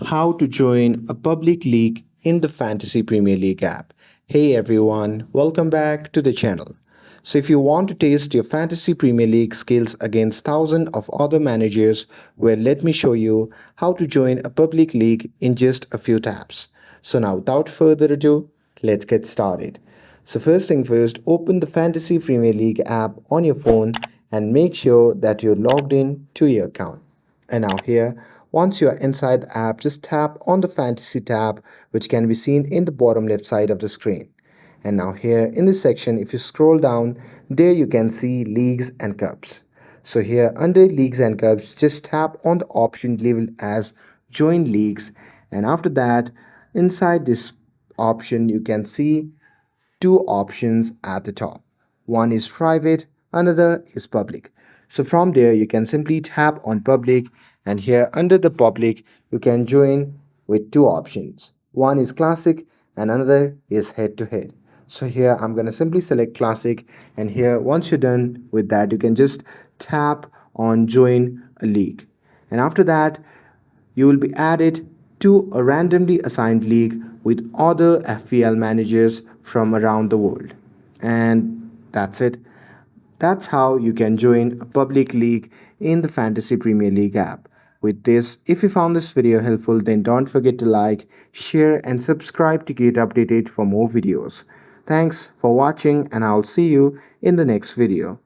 How to join a public league in the Fantasy Premier League app. Hey everyone, welcome back to the channel. So if you want to taste your Fantasy Premier League skills against thousands of other managers, well let me show you how to join a public league in just a few taps. So now without further ado, let's get started. So first thing first, open the Fantasy Premier League app on your phone and make sure that you're logged in to your account. And now here, once you are inside the app, just tap on the Fantasy tab, which can be seen in the bottom left side of the screen. And now here in this section, if you scroll down, there you can see Leagues and Cups. So here under Leagues and Cups, just tap on the option labeled as Join Leagues. And after that, inside this option, you can see two options at the top. One is private, another is public. So from there, you can simply tap on public, and here under the public, you can join with two options. One is classic, and another is head to head. So here I'm going to simply select classic, and here once you're done with that, you can just tap on join a league. And after that, you will be added to a randomly assigned league with other FPL managers from around the world. And that's it. That's how you can join a public league in the Fantasy Premier League app. With this, if you found this video helpful, then don't forget to like, share, and subscribe to get updated for more videos. Thanks for watching, and I'll see you in the next video.